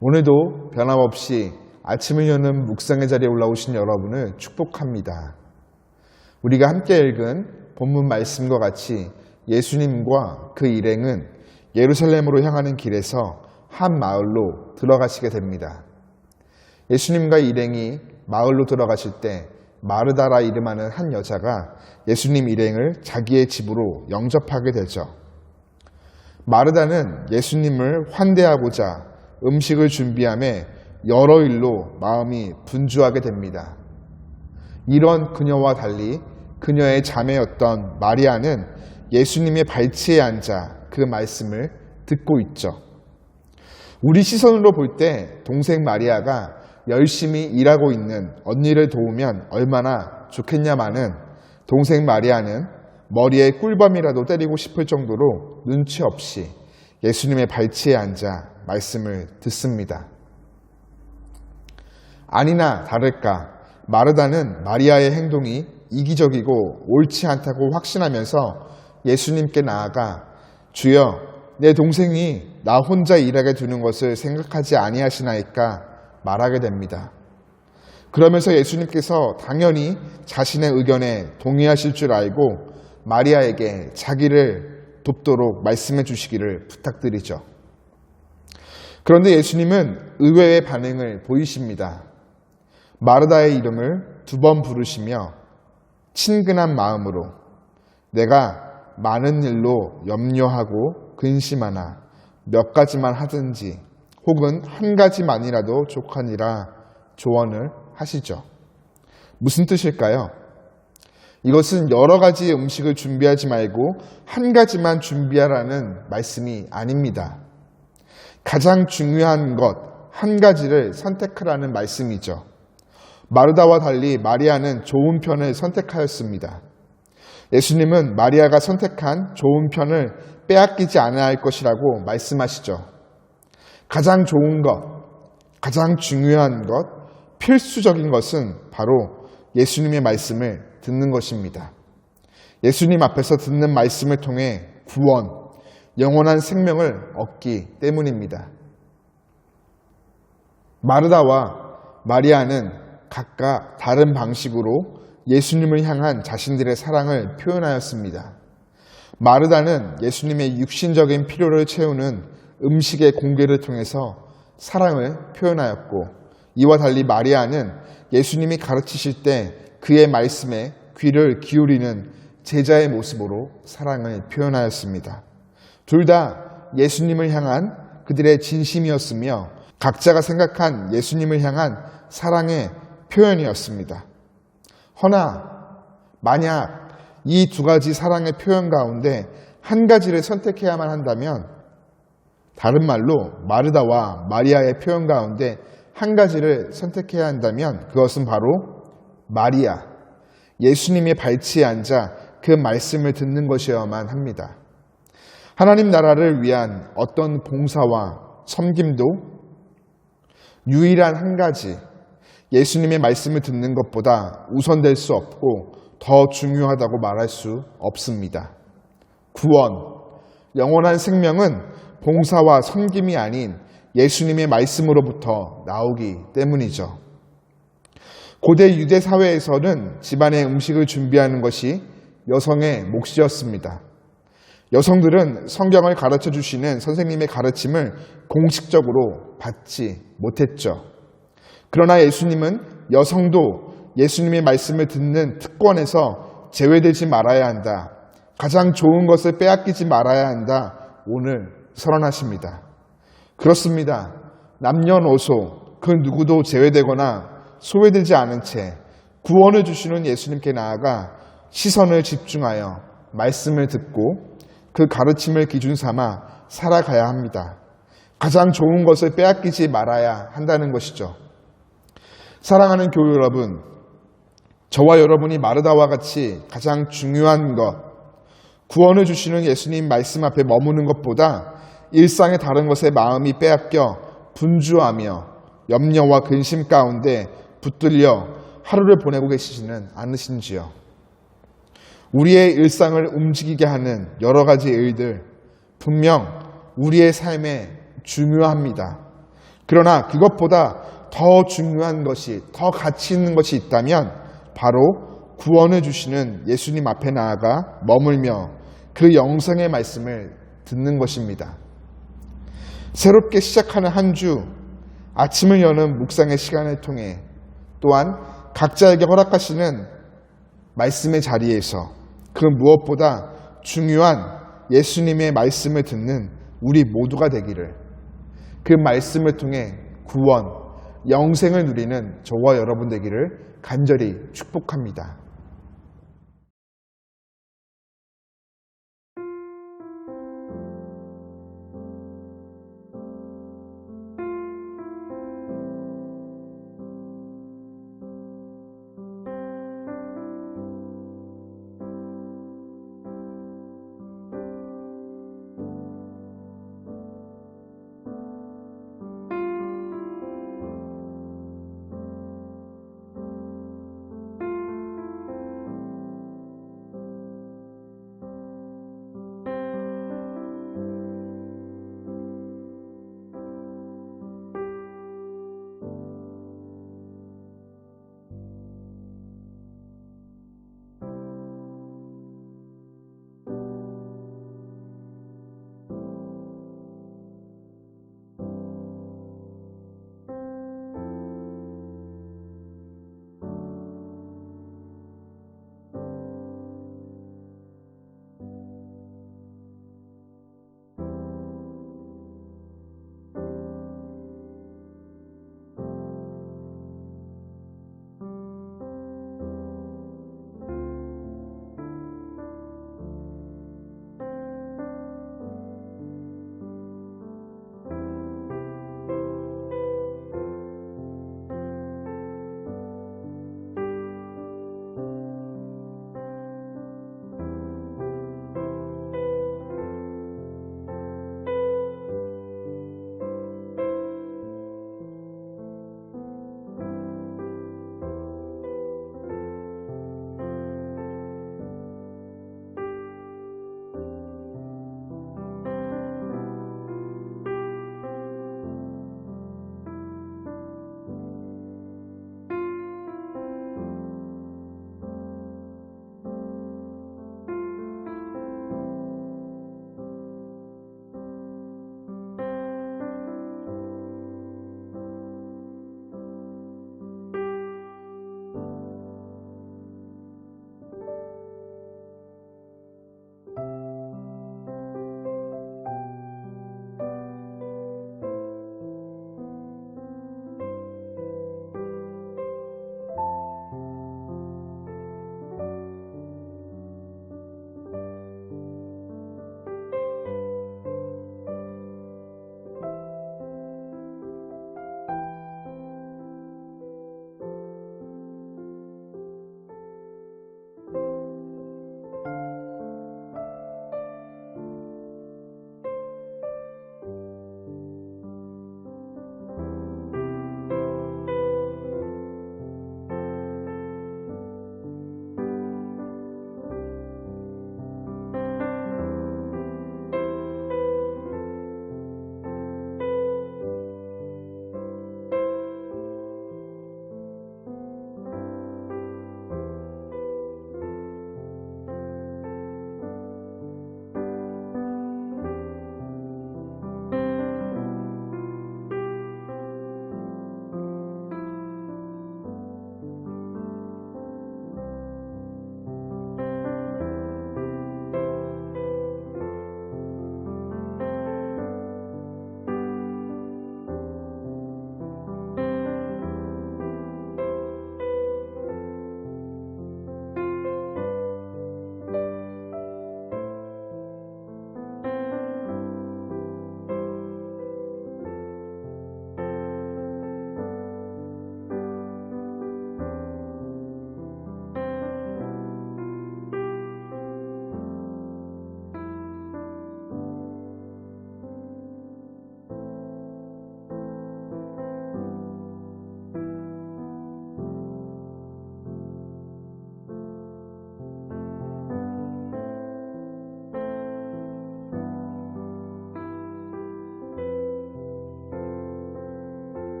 오늘도 변함없이 아침을 여는 묵상의 자리에 올라오신 여러분을 축복합니다. 우리가 함께 읽은 본문 말씀과 같이 예수님과 그 일행은 예루살렘으로 향하는 길에서 한 마을로 들어가시게 됩니다. 예수님과 일행이 마을로 들어가실 때 마르다라 이름하는 한 여자가 예수님 일행을 자기의 집으로 영접하게 되죠. 마르다는 예수님을 환대하고자 음식을 준비함에 여러 일로 마음이 분주하게 됩니다. 이런 그녀와 달리 그녀의 자매였던 마리아는 예수님의 발치에 앉아 그 말씀을 듣고 있죠. 우리 시선으로 볼 때 동생 마리아가 열심히 일하고 있는 언니를 도우면 얼마나 좋겠냐마는 동생 마리아는 머리에 꿀밤이라도 때리고 싶을 정도로 눈치 없이 예수님의 발치에 앉아 말씀을 듣습니다. 아니나 다를까 마르다는 마리아의 행동이 이기적이고 옳지 않다고 확신하면서 예수님께 나아가 주여 내 동생이 나 혼자 일하게 두는 것을 생각하지 아니하시나이까 말하게 됩니다. 그러면서 예수님께서 당연히 자신의 의견에 동의하실 줄 알고 마리아에게 자기를 돕도록 말씀해 주시기를 부탁드리죠. 그런데 예수님은 의외의 반응을 보이십니다. 마르다의 이름을 2번 부르시며 친근한 마음으로 내가 많은 일로 염려하고 근심하나 몇 가지만 하든지 혹은 한 가지만이라도 족하니라 조언을 하시죠. 무슨 뜻일까요? 이것은 여러 가지 음식을 준비하지 말고 한 가지만 준비하라는 말씀이 아닙니다. 가장 중요한 것 한 가지를 선택하라는 말씀이죠. 마르다와 달리 마리아는 좋은 편을 선택하였습니다. 예수님은 마리아가 선택한 좋은 편을 빼앗기지 않아야 할 것이라고 말씀하시죠. 가장 좋은 것, 가장 중요한 것, 필수적인 것은 바로 예수님의 말씀을 듣는 것입니다. 예수님 앞에서 듣는 말씀을 통해 구원, 영원한 생명을 얻기 때문입니다. 마르다와 마리아는 각각 다른 방식으로 예수님을 향한 자신들의 사랑을 표현하였습니다. 마르다는 예수님의 육신적인 필요를 채우는 음식의 공개를 통해서 사랑을 표현하였고, 이와 달리 마리아는 예수님이 가르치실 때 그의 말씀에 귀를 기울이는 제자의 모습으로 사랑을 표현하였습니다. 둘 다 예수님을 향한 그들의 진심이었으며 각자가 생각한 예수님을 향한 사랑의 표현이었습니다. 허나 만약 이 2가지 사랑의 표현 가운데 한 가지를 선택해야만 한다면, 다른 말로 마르다와 마리아의 표현 가운데 한 가지를 선택해야 한다면 그것은 바로 마리아, 예수님의 발치에 앉아 그 말씀을 듣는 것이어야만 합니다. 하나님 나라를 위한 어떤 봉사와 섬김도 유일한 한 가지, 예수님의 말씀을 듣는 것보다 우선될 수 없고 더 중요하다고 말할 수 없습니다. 구원, 영원한 생명은 봉사와 섬김이 아닌 예수님의 말씀으로부터 나오기 때문이죠. 고대 유대 사회에서는 집안의 음식을 준비하는 것이 여성의 몫이었습니다. 여성들은 성경을 가르쳐 주시는 선생님의 가르침을 공식적으로 받지 못했죠. 그러나 예수님은 여성도 예수님의 말씀을 듣는 특권에서 제외되지 말아야 한다, 가장 좋은 것을 빼앗기지 말아야 한다, 오늘 선언하십니다. 그렇습니다. 남녀노소 그 누구도 제외되거나 소외되지 않은 채 구원을 주시는 예수님께 나아가 시선을 집중하여 말씀을 듣고 그 가르침을 기준 삼아 살아가야 합니다. 가장 좋은 것을 빼앗기지 말아야 한다는 것이죠. 사랑하는 교회 여러분, 저와 여러분이 마르다와 같이 가장 중요한 것, 구원을 주시는 예수님 말씀 앞에 머무는 것보다 일상의 다른 것에 마음이 빼앗겨 분주하며 염려와 근심 가운데 붙들려 하루를 보내고 계시지는 않으신지요? 우리의 일상을 움직이게 하는 여러 가지 일들, 분명 우리의 삶에 중요합니다. 그러나 그것보다 더 중요한 것이, 더 가치 있는 것이 있다면 바로 구원을 주시는 예수님 앞에 나아가 머물며 그 영생의 말씀을 듣는 것입니다. 새롭게 시작하는 한 주, 아침을 여는 묵상의 시간을 통해 또한 각자에게 허락하시는 말씀의 자리에서 그 무엇보다 중요한 예수님의 말씀을 듣는 우리 모두가 되기를, 그 말씀을 통해 구원, 영생을 누리는 저와 여러분 되기를 간절히 축복합니다.